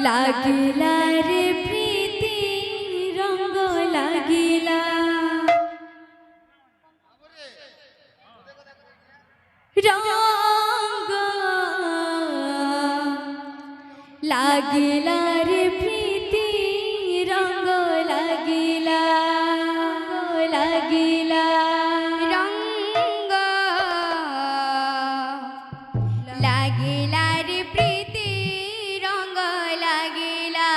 লাগিলা রে প্রীতি রঙ্গ লাগিলা রঙ্গ লাগিলা রে প্রীতি রঙ্গ লাগিলা লাগিলা রঙ্গ লাগিলা রে প্রীতি রঙ্গ লাগিলা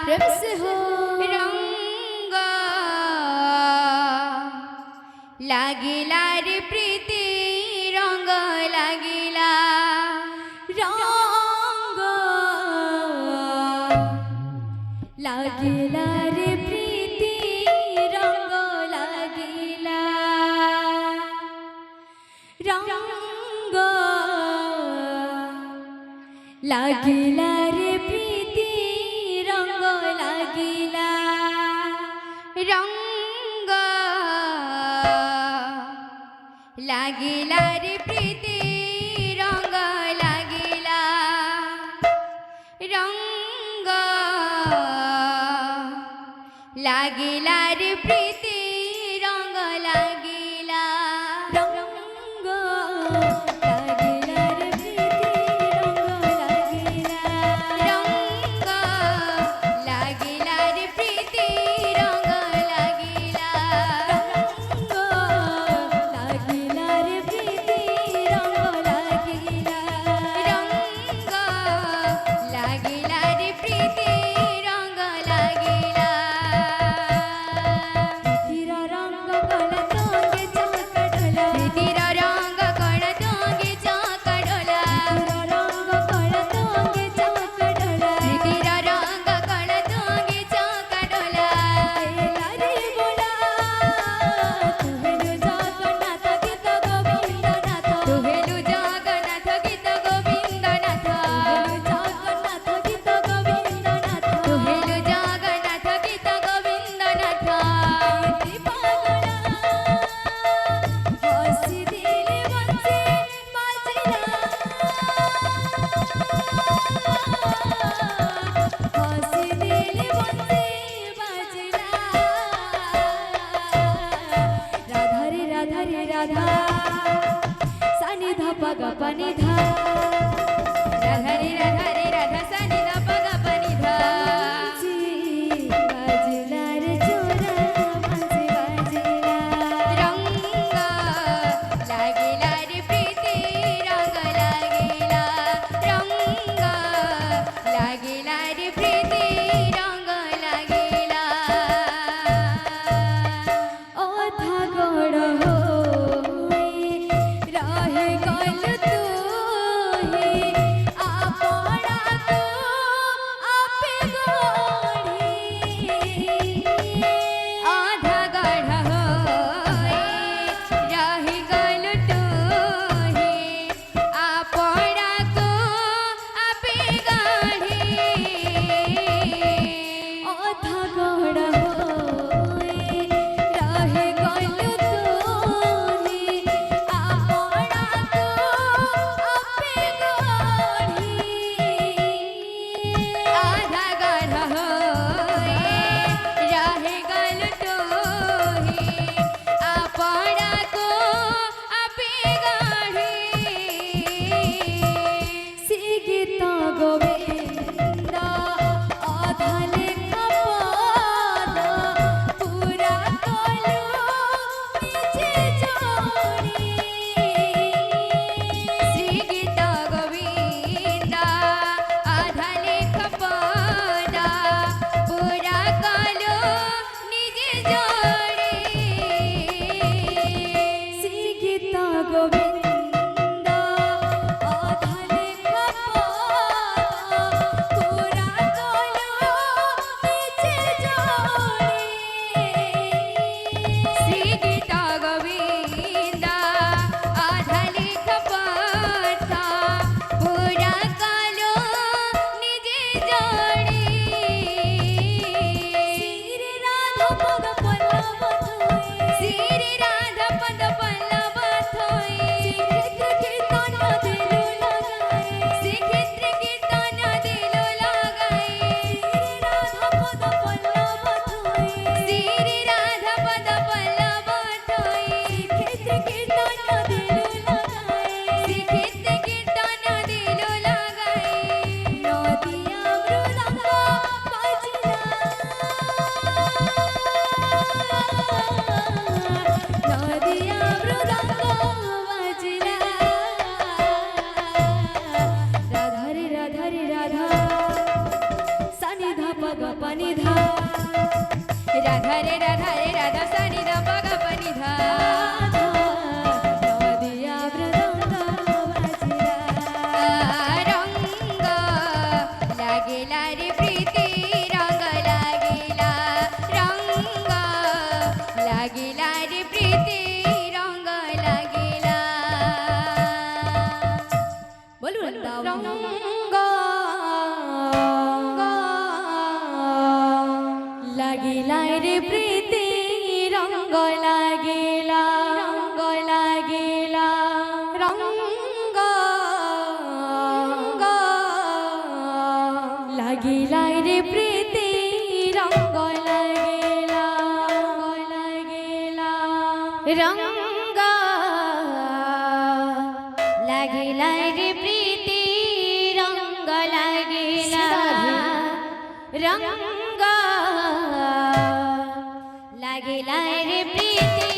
প্রেম से हो रंग লাগিলা রে প্রীতি রঙ্গ লাগিলা রঙ্গ লাগিলা রে প্রীতি রঙ্গ লাগিলা রঙ্গ লাগিলা রে প্রীতি রঙ্গ লাগিলা রঙ্গ লাগিলা রে প্রীতি রঙ্গ লাগিলা রঙ্গ লাগিলা রে প্রীতি রঙ্গ লাগিলা রঙ্গ লাগিলা রে প্রীতি রঙ্গ লাগিলা রঙ্গ লাগিলা রে প্রীতি রঙ্গ লাগিলা রঙ্গ লাগিলা রে প্রীতি রঙ্গ লাগিলা রঙ্গ লাগিলা রে প্রীতি রঙ্গ লাগিলা প্রীতির রঙ্গ কল তোঙ্গে চাকড়লা প্রীতির রঙ্গ কল তোঙ্গে চাকড়লা রঙ্গ কল তোঙ্গে চাকড়লা প্রীতির রঙ্গ কল তোঙ্গে চাকড়লা লারে বোলা তুহেলু জগন্নাথ গীত গোবিন্দনাথ তুহেলু জগন্নাথ গীত গোবিন্দনাথ তুহেলু জগন্নাথ গীত গোবিন্দনাথ তুহেলু জগন্নাথ গীত গোবিন্দনাথ প্রীতি পাগলা হসি দিলে বঞ্চে বাজিলা হসি দিলে বঞ্চে বাজিলা রাধা রে রাধা রে রাধা সানি ধা পা গা পানি ধা রাধা রে রাধা সানি ধা পা গা পানি ধা বাজিলা রে চোরা বাজে বাজিলা রঙ্গ লাগিলা রে প্রীতি রঙ্গ লাগিলা রঙ্গ লাগিলা রে প্রীতি রঙ্গ লাগিলা ও থাগড় হই রহে গল তুই আপনা তো আপে গড়ি আধা গড় হই রহে গল তুই আপনা তো আপে গড়ি ও থাগড় হই রহে গল তুই আপনা তো আপে গড়ি আধা গড় হই রহে গল তুই আপনা তো আপে গড়ি সে গীত গোবিন্দ অধলে কপদ পুরা কলু নিচে চড়ি শ্রী গীত গোবিন্দ राधा सानी धा पग पनि धा राधा रे राधा रे राधा सानी धा पग पनि धा नदिया मृदंग वाजिला रंग लागेला रे प्रीती रंग लागेला रंग लागेला रे प्रीती रंग लागेला बोलू रंग লাগিলা রে প্রীতি রঙ্গ লাগিলা রঙ্গ লাগিলা রঙ্গ লাগিলা রে প্রীতি রঙ্গ লাগিলা লাগিলা রঙ্গ লাগিলা রে প্রীতি রঙ্গ লাগিলা রঙ্গ লাগিলা রে প্রীতি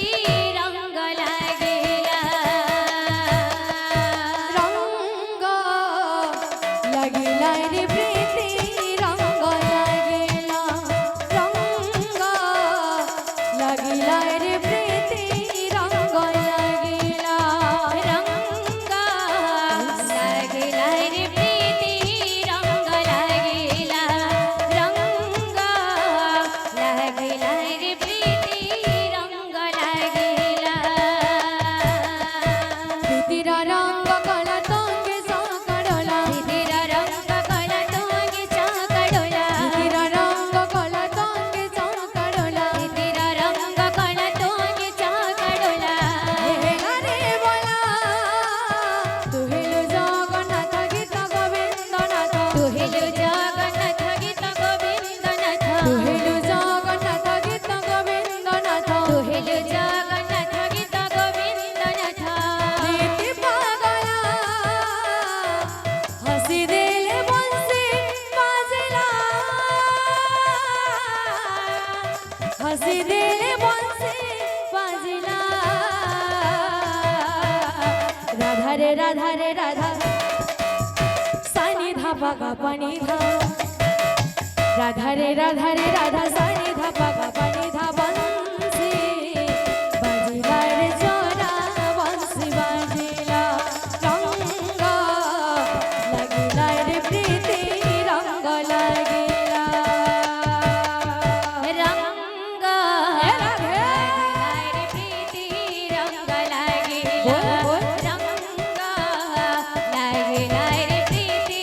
রঙ্গ লাগিলা রঙ্গ লাগিলা রে প্রীতি রঙ্গ লাগিলা রঙ্গ লাগিলা রে প্রীতি রঙ্গ লাগিলা রঙ্গ লাগিলা রে প্রীতি রঙ্গ লাগিলা রঙ্গ লাগিলা রে প্রীতি রঙ্গ লাগিলা প্রীতির রঙ্গ কলা তঙ্গে সাকাড়লা প্রীতির রঙ্গ কলা তঙ্গে সাকাড়লা প্রীতির রঙ্গ কলা তঙ্গে সাকাড়লা প্রীতির রঙ্গ কলা তঙ্গে সাকাড়লা হেলা রে বলা তু হেলো জগন্নাথ গীত গোবিন্দনাথ তু হেলো জগন্নাথ গীত গোবিন্দনাথ তু হেলো জগন্নাথ গীত গোবিন্দনাথ তু হেলো জগন্নাথ গীত গোবিন্দনাথ প্রীতি পাগলা হাসি দিলে বংশী বাজলা হাসি দিলে বংশী বাজলা রাধা রে রাধা রে রাধা সানি ধা পগা পানি ধা রাধা রে রাধা রে রাধা সানি ধা পগা পানি ধা বংশী বাজিলা রে জোরা বংশী বাজিলা রঙ্গ লাগিলা রে প্রীতি রঙ্গ লাগিলা রঙ্গ লাগিলা রে প্রীতি রঙ্গ লাগিলা রঙ্গ লাগিলা রে প্রীতি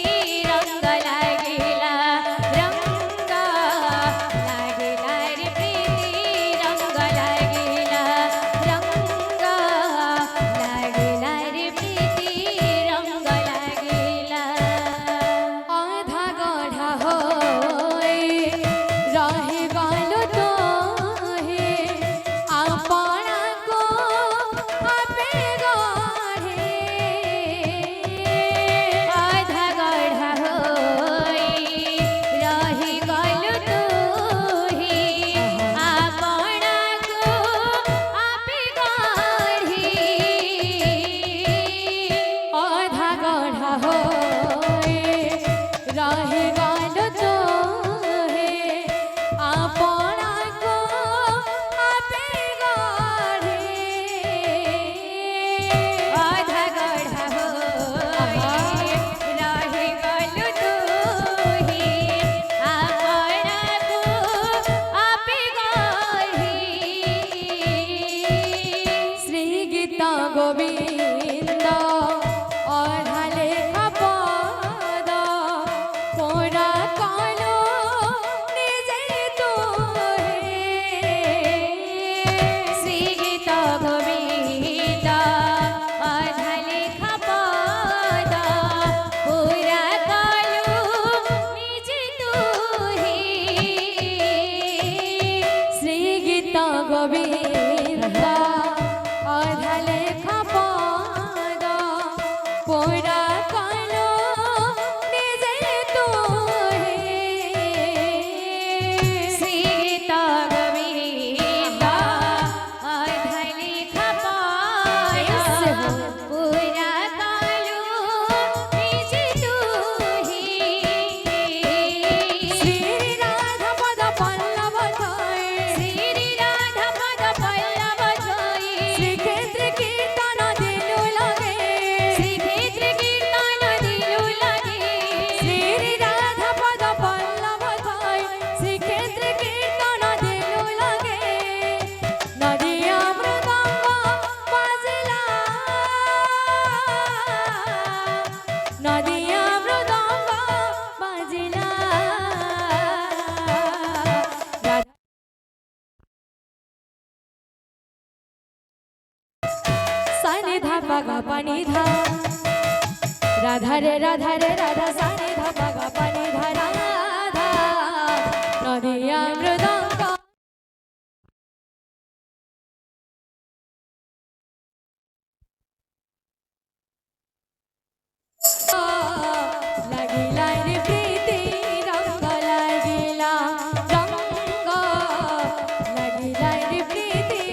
রঙ্গ লাগিলা রঙ্গ লাগিলা রে প্রীতি রঙ্গ गा पा नि धा राधा रे राधा रे राधा सा नि धा पा गा पा नि धा राधा नदिया मृदंग লাগিলা রে প্রীতি রঙ্গ লাগিলা রঙ্গ লাগিলা রে প্রীতি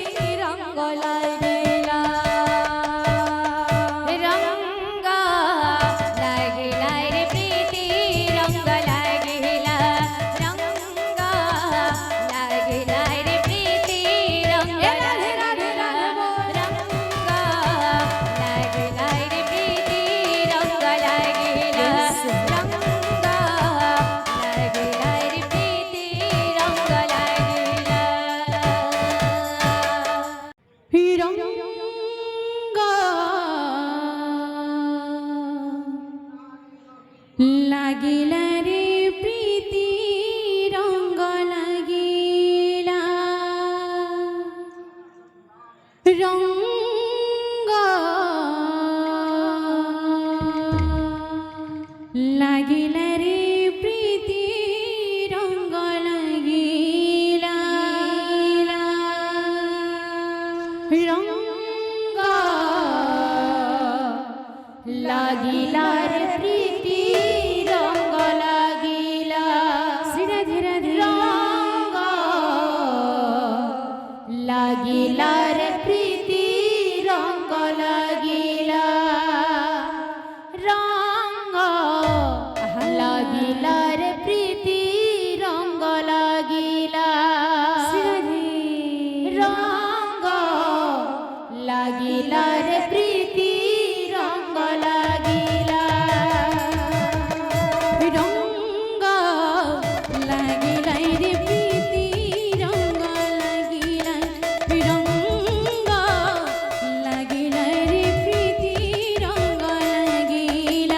রঙ্গ লাগিলা রঙ্গ লাগিলা রে প্রীতি রঙ্গ লাগিলা রঙ্গ লাগিলা রে প্রীতি রঙ্গ লাগিলা রঙ্গ লাগিলা রে প্রীতি রঙ্গ লাগিলা রঙ্গ লাগিলা রে প্রীতি রঙ্গ লাগিলা লাগিলা রে প্রীতি রঙ্গ লাগিলা রঙ্গ লাগিলা রে প্রীতি রঙ্গ লাগিলা রঙ্গ লাগিলা রে প্রীতি রঙ্গ লাগিলা ধীরে ধীরে রঙ্গ লাগিলা রে প্রীতি রঙ্গ লাগিলা রঙ্গ লাগিলা রে প্রীতি রঙ্গ লাগিলা রঙ্গ লাগিলা রে প্রীতি রঙ্গ লাগিলা রঙ্গ লাগিলা রে প্রীতি রঙ্গ লাগিলা রঙ্গ লাগিলা রে প্রীতি রঙ্গ লাগিলা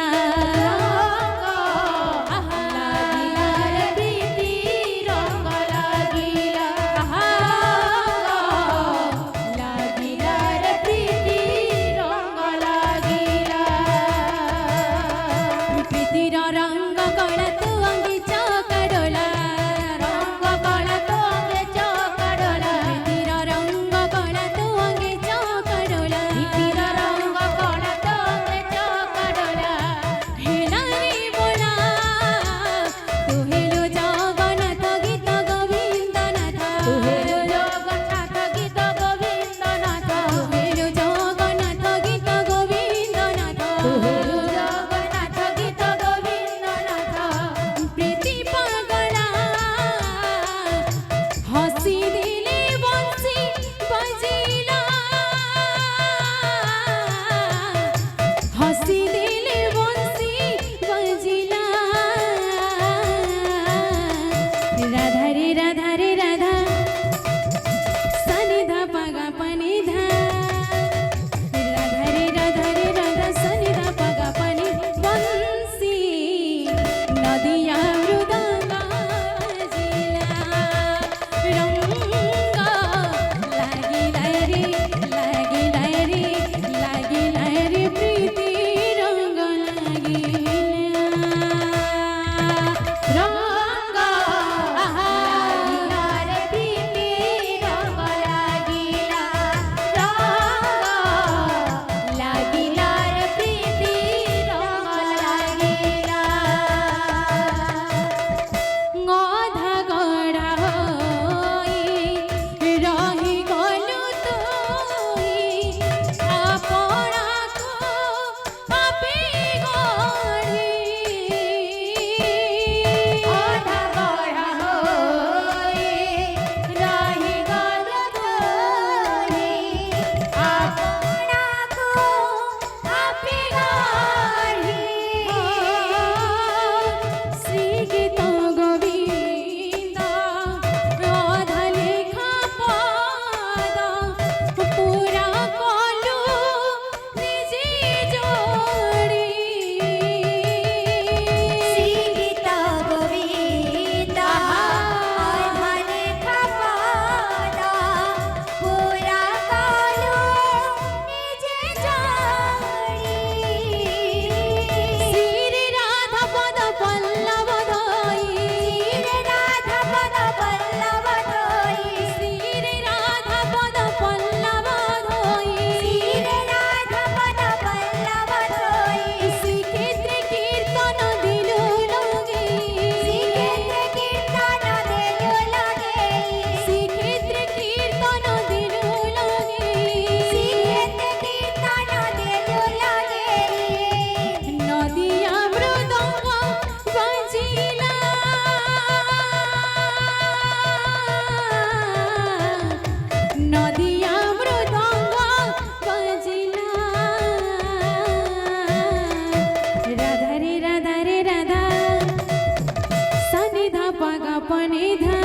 লাগিলা রে প্রীতি রঙ্গ লাগিলা লাগিলা রে প্রীতি রঙ্গ লাগিলা প্রীতির রঙ্গ কলা তু অঙ্গে চকড়লা রঙ্গ কলা তু অঙ্গে চকড়লা প্রীতির রঙ্গ কলা তু অঙ্গে চকড়লা প্রীতির রঙ্গ কলা তু অঙ্গে চকড়লা হেলা রে বোলা তু হেলো জগন্নাথ গীত গোবিন্দনাথ তু হেলো জগন্নাথ গীত গোবিন্দনাথ তু হেলো জগন্নাথ গীত গোবিন্দনাথ তু হেলো জগন্নাথ গীত গোবিন্দনাথ প্রীতি পাগলা হসি দিলে বংশী বাজিলা হসি দিলে বংশী বাজিলা রাধা রে রাধা রে রাধা সানি ধা পাগা পানি ধা রাধা রে রাধা রে রাধা সানি ধা পাগা পানি বংশী নদিয়া মৃদঙ্গ নি ধা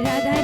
রাধা